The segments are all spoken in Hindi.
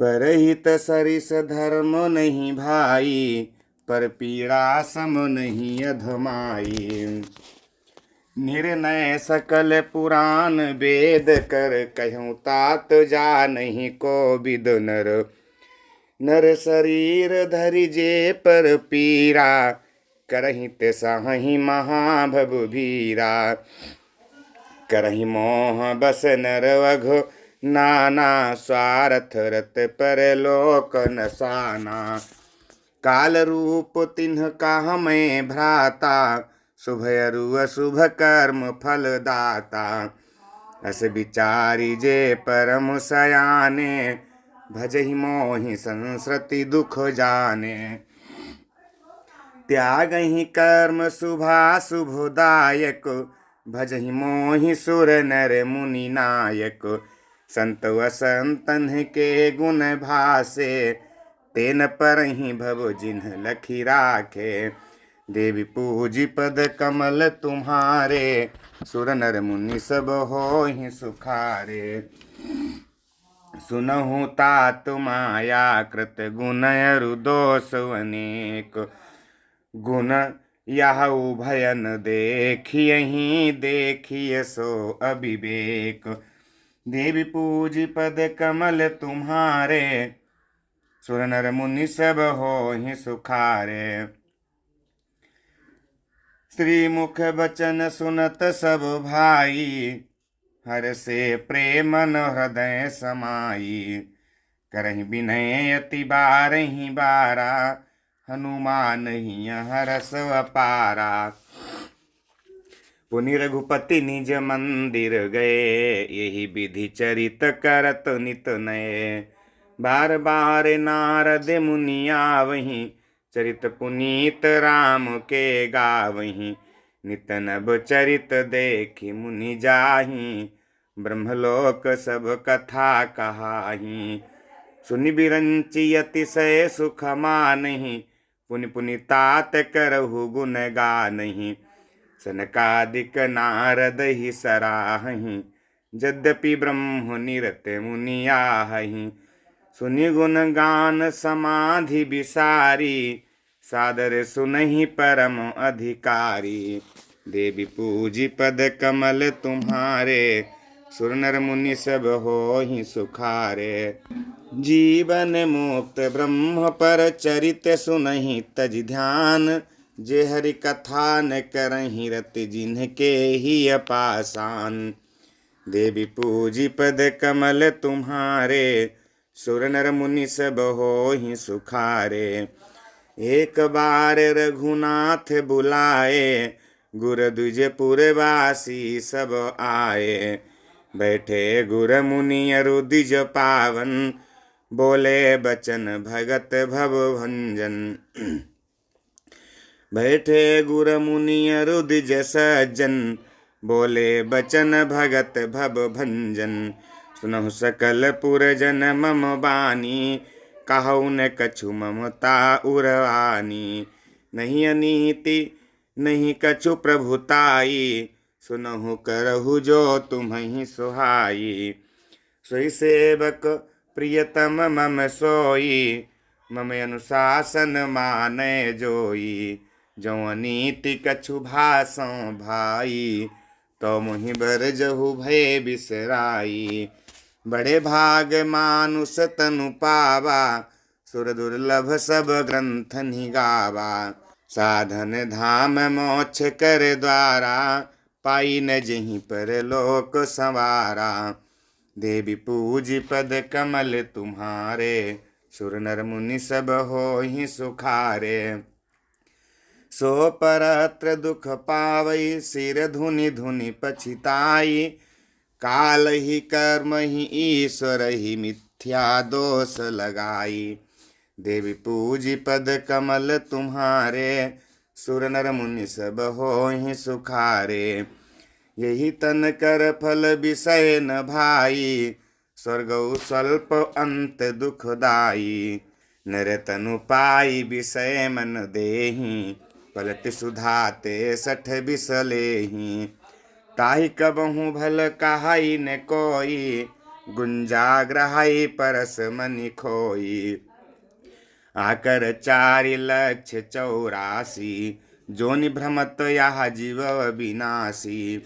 परहित सरिस धर्म नहीं भाई, पर पीड़ा सम नहीं अधमाई। निर्णय सकल पुराण वेद कर, कहूँ तात जा नहीं को विद नर। नर शरीर धरि जे पर पीरा, करहि ते सहहि महाभव भीरा। करहि मोह बस नर अघ नाना, स्वार्थ रत पर लोक नसाना। काल रूप तिन्ह काह में भ्राता, शुभ अरु अशुभ कर्म फल दाता। अस विचारी जे परम सयाने, भजहि मोहि संसृति दुख जाने। त्यागहि कर्म शुभाशुभदायक, भजहि मोहि सुर नर मुनि नायक। संत वसंतन के गुण भासे, तेन परहि भव जिन्ह लखी राखे। देवी पूजी पद कमल तुम्हारे, सुर नर मुनि सब होहि सुखारे। सुनहु तात माया कृत गुण अरु दोष अनेक। गुण याहू भयन देखियहि, देखिय सो अविवेक। देवी पूजी पद कमल तुम्हारे, सुर नर मुनि सब होहि सुखारे। श्री मुख बचन सुनत सब भाई, हर से प्रेमन हृदय समाई। करहि विनय अति बारहि बारा, हनुमान ही हरस अपारा। पुनि रघुपति निज मंदिर गए, यही विधि चरित करत नित नये। बार बार नारद मुनि आवहीं, चरित पुनीत राम के गावहीं। नित नभ चरित देखि मुनि जाहीं, ब्रह्मलोक सब कथा कहाहीं। सुनि बिरंचि अतिशय सुख मानहीं, पुनि पुनि तात करहु गुण गानहीं। सनकादिक नारद ही सराहहीं, यद्यपि ब्रह्म निरत मुनि आहहीं। सुनि गुण गान समाधि बिसारी, सादर सुनहि परम अधिकारी। देवी पूजी पद कमल तुम्हारे, सुर नर मुनि सब होहि सुखारे। जीवन मुक्त ब्रह्म पर चरित सुनहि तज ध्यान, जे हरि कथा न करहि रति जिनके ही अपासान। देवी पूजी पद कमल तुम्हारे, सुर नर मुनि सब होहि सुखारे। एक बार रघुनाथ बुलाए, गुर द्विज पुरवासी सब आए। बैठे गुर मुनि अरु द्विज पावन, बोले बचन भगत भव भंजन। बैठे गुर मुनि अरु द्विज सज्जन, बोले बचन भगत भव भंजन। सुनहु सकल पुरजन मम बानी, कहु न कछु ममता उरवानी। नहीं अनीति नहीं कछु प्रभुताई, सुनहु करहु जो तुम्हि सुहाई। सोई सेवक प्रियतम मम सोई, मम अनुशासन मानै जोई। जो अनीति कछु भासं भाई, तो मुहि बरजहु भय बिसराई। बड़े भाग मानुष तनु पावा, सुर दुर्लभ सब ग्रंथ निगावा। साधन धाम मोक्ष कर द्वारा, पाई न जहीं पर लोक संवारा। देवी पूजी पद कमल तुम्हारे, सुर नर मुनि सब होहि सुखारे। सो परत्र दुख पावई, सिर धुनि धुनि पछिताई। काल ही कर्म ही ईश्वर ही, मिथ्या दोष लगाई। देवी पूजी पद कमल तुम्हारे, सुर नर मुनि सब होहि सुखारे। यही तन कर फल विषय न भाई, स्वर्गौ स्वल्प अंत दुखदाई। नर तनु पाई विषय मन देहि, पलट सुधाते सठ बिसलेहि। ताहि कबहु भल कहाई न कोई, गुंजा ग्रहाई परस मनि खोई। आकर 4,84,000 जोनि भ्रमत यह जीव विनाशी।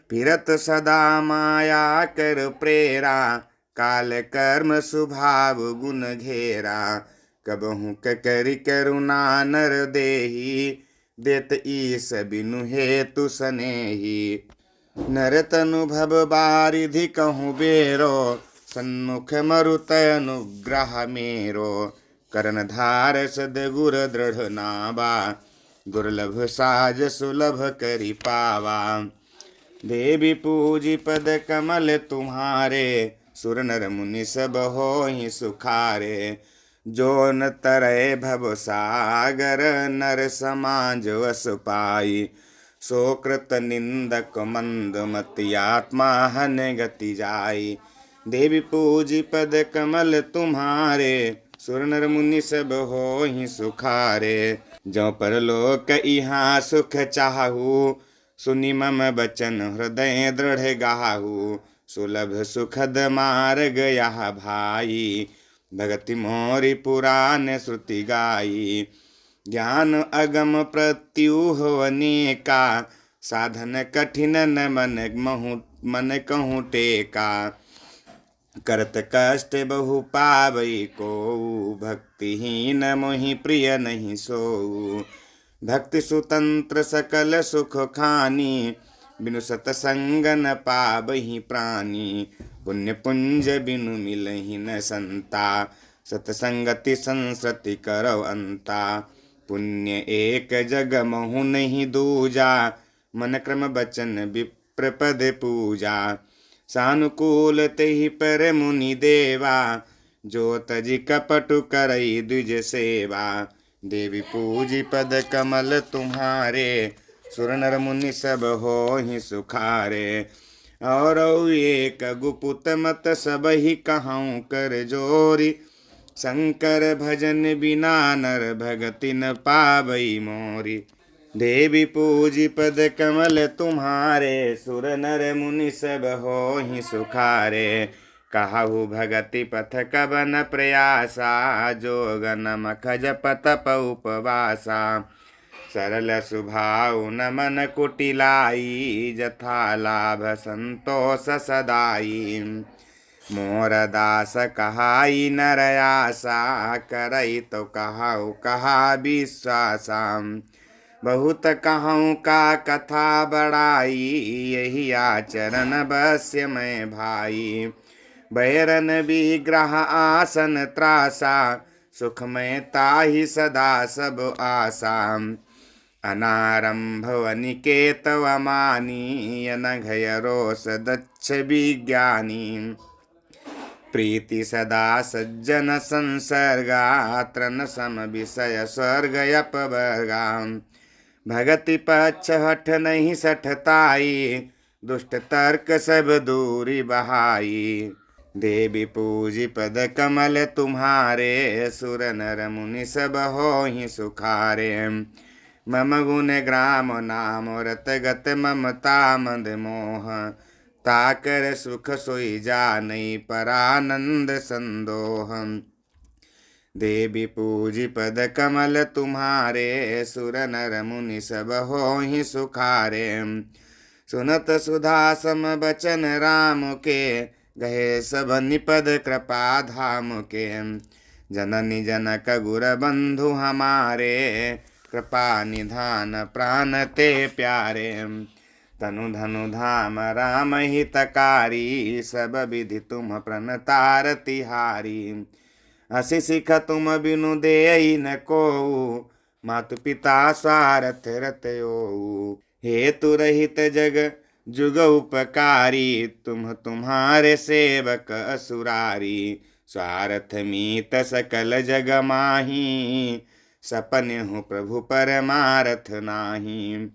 फिरत सदा माया कर प्रेरा काल कर्म स्वभाव गुण घेरा। कबहु करि करुणा नर देही देत ईस बिनु हेतु सनेही। नर तनु भव बारिधि कहूँ बेरो सन्मुख मरुत अनुग्रह मेरो। करण धार सदगुर दृढ़ नावा दुर्लभ साज सुलभ करि पावा। देवी पूजी पद कमल तुम्हारे सुर नर मुनि सब होहि सुखारे। जो न तरय भव सागर नर समाज वस पाई। सो कृत निंदक मंद मति आत्मा हन गति जाई। देवी पूजी पद कमल तुम्हारे सुर नर मुनि सब होहि सुखारे। जो परलोक इहाँ सुख चाहू सुनि मम बचन हृदय दृढ़ गाहू। सुलभ सुखद मार्ग यह भाई भगति मोरि पुराण श्रुति गाई। ज्ञान अगम प्रत्युह अनेका साधन कठिन न मन कहूँ टेका। करत कष्ट बहु पावई को भक्तिहीन मोहि प्रिय नहीं सोऊ। भक्ति सुतंत्र सकल सुख खानी बिनु सतसंग न पावहि प्राणी। पुण्य पुंज बिनु मिलहि न संता सतसंगति संसृति करौ अंता। पुण्य एक जग महु नहीं दूजा मन क्रम बचन विप्र पद पूजा। सानुकूल तेहि पर मुनि देवा जो तजि कपटु करई द्विज सेवा। देवी पूजी पद कमल तुम्हारे सुर नर मुनि सब होहि सुखारे। और एक गुपुत मत सब ही कहूँ कर जोरी। शंकर भजन बिना नर भगति न पावई मोरी। देवी पूजी पद कमल तुम्हारे सुर नर मुनि सब होहि सुखारे। कहु भगति पथ कबन प्रयासा जोग नमक जप तप उपवासा। सरल स्वभाव न मन कुटिलाई जथा लाभ संतोष सदाई। मोर दास कहाई नर आशा करई तो कहु कहा विश्वासा। बहुत कहूँ का कथा बड़ाई यही आचरण बस्य मैं भाई। बैरन विग्रह आसन त्रासा सुख में ताहि सदा सब आसा। अनारंभ अनिकेत अमानी अनघय रोष दक्ष विज्ञानी। प्रीति सदा सज्जन संसर्गा त्रन सम विषय स्वर्ग अपवर्गा। भगति पक्ष हठ नहीं सठताई दुष्ट तर्क सब दूरी बहाई। देवी पूजी पद कमल तुम्हारे सुर नर मुनि सब होहि सुखारे। मम गुण ग्राम नाम रत गत ममता मंद मोह। ताकर सुख सोई जानई परानंद संदोह। देवी पूजी पद कमल तुम्हारे सुर नर मुनि सब होहि सुखारे। सुनत सुधा सम बचन राम के गहे सब निपद कृपा धाम के। जननी जनक गुर बंधु हमारे कृपा निधान प्राण ते प्यारे। तनु धनु धाम राम हितकारी सब विधि तुम प्रणतार तिहारी। हसी सिख तुम बिनु देई न कोऊ मातु पिता स्वार्थ रतयो। हेतु रहित जग जुग उपकारी तुम तुम्हारे सेवक असुरारी। स्वार्थ मीत सकल जग माही सपन हूँ प्रभु परमारथ नाही।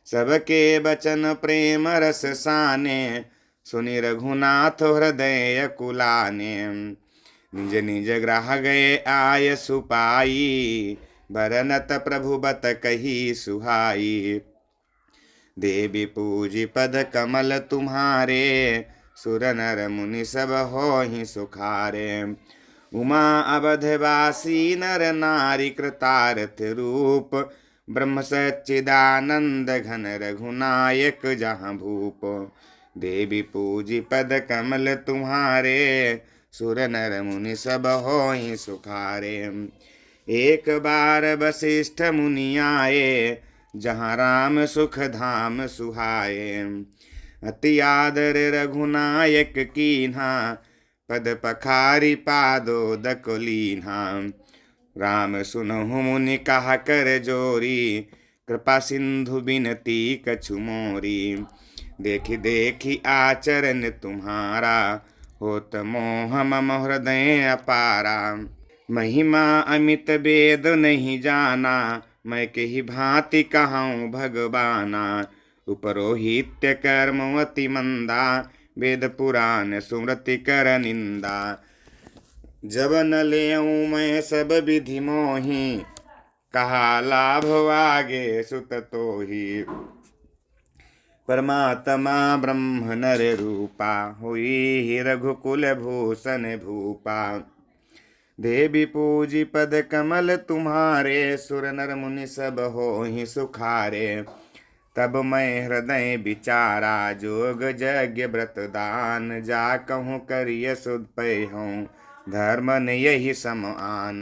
सबके बचन प्रेम रस साने सुनि रघुनाथ हृदय कुलाने। निज निज ग्रह गए आय सुपाई बरनत प्रभु बत कही सुहाई। देवी पूजी पद कमल तुम्हारे सुर नर मुनि सब होहि सुखारे। उमा अवधवासी नर नारी कृतार्थ रूप, ब्रह्म सच्चिदानंद घन रघुनायक जहाँ भूप। देवी पूजी पद कमल तुम्हारे, सुर नर मुनि सब होहि सुखारे। एक बार वशिष्ठ मुनि आए, जहाँ राम सुख धाम सुहाए। अति आदर रघुनायक कीन्हा, पद पखारी पादोदक लीन्हा। राम सुनहु मुनि कहा कर जोरी, कृपा सिंधु बिनती कछु मोरी। देखी देखी आचरण तुम्हारा, होत मोह मम हृदय अपारा। महिमा अमित वेद नहीं जाना, मैं कही भांति कहूँ भगवाना। उपरोहित्य कर्म अति मंदा, वेद पुराण सुमृति कर निंदा। जब न लेऊँ मैं सब विधि मोहि, कहा लाभ आगे सुत तोहि। परमात्मा ब्रह्म नर रूपा, हुई रघुकुल भूषण भूपा। देवी पूजी पद कमल तुम्हारे, सुर नर मुनि सब होहि सुखारे। तब मैं हृदय विचारा, जोग यज्ञ व्रत दान। जा कहूँ करिय सुध पैहूँ, धर्म ने यही समान।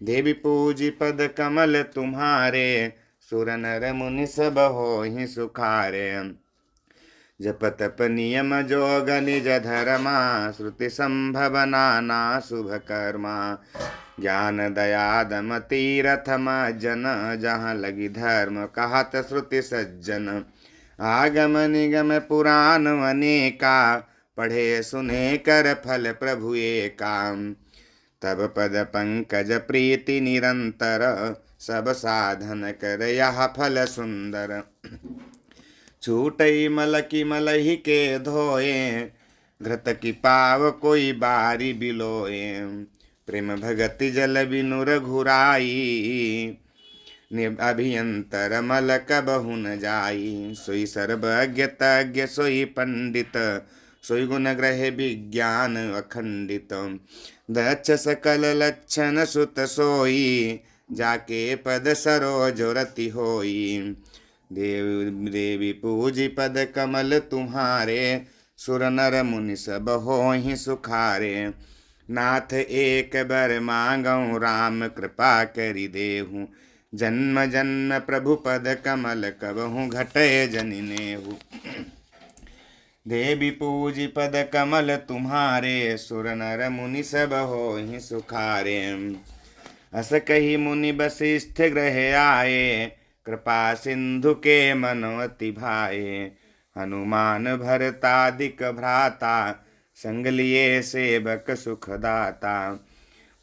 देवी पूजी पद कमल तुम्हारे, सुर नर मुनि सब होहि सुखारे। जप तप नियम जोग निज धर्मा, श्रुति संभव नाना शुभ कर्मा। ज्ञान दया दम तीरथ जन, जहाँ लगी धर्म कहत श्रुति सज्जन। आगम निगम पुराण अनेका, पढ़े सुने कर फल प्रभु एका। तब पद पंकज प्रीति निरंतर, सब साधन कर यह फल सुंदर। छूटई मल की मलहि के धोए, घृत की पाव कोई बारी बिलोए। प्रेम भगति जल बिनु रघुराई, अभियंतर मल कबहु न जाई। सोई सर्वज्ञ तज्ञ सोई पंडित, सोई गुण ग्रह विज्ञान अखंडित। दक्ष सकल लक्षण सुत सोई, जाके पद सरोज रति होई। देवी पूजी पद कमल तुम्हारे, सुर नर मुनि सब होहि सुखारे। नाथ एक बर मांगऊँ, राम कृपा करि देहु। जन्म जन्म प्रभु पद कमल कबहु घटय जनि नेहु। देवी पूजी पद कमल तुम्हारे, सुर नर मुनि सब होहि सुखारे। अस कही मुनि वशिष्ठ गृह आए, कृपा सिंधु के मनोति भाए। हनुमान भरतादिक भ्राता, संग लिए सेवक सुखदाता।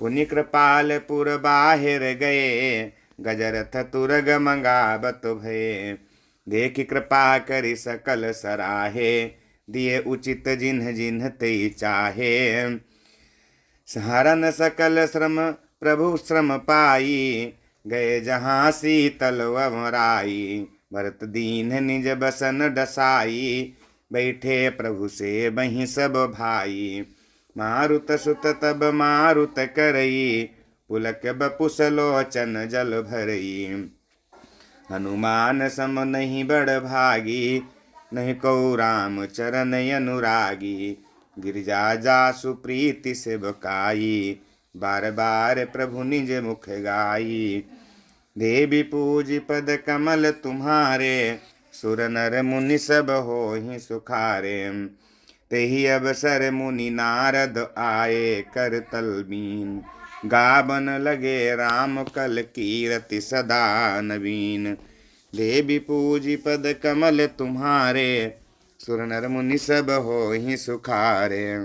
पुनि कृपाल पुर बाहिर गए, गजरथ तुरग मंगावत भये। देखि कृपा करि सकल सराहे, दिए उचित जिन्ह जिन्ह ते चाहे। सहरन सकल श्रम प्रभु श्रम पाई, गए जहाँ शीतल वमराई। भरत दीन निज बसन डसाई, बैठे प्रभु से बहि सब भाई। मारुत सुत तब मारुत करई, पुलक बपुस लोचन जल भरई। हनुमान सम नहीं बड़ भागी, नहीं कौ राम चरण अनुरागी। गिरिजा जासु प्रीति से बकाई, बार बार प्रभु निज मुख गाई। देवी पूजी पद कमल तुम्हारे, सुर नर मुनि सब होहि सुखारे। तेहि अवसर मुनि नारद आए, कर तलबीन। गावन लगे राम कल कीरति सदा नवीन। देवी पूजी पद कमल तुम्हारे, सुर नर मुनि सब होहि सुखारे।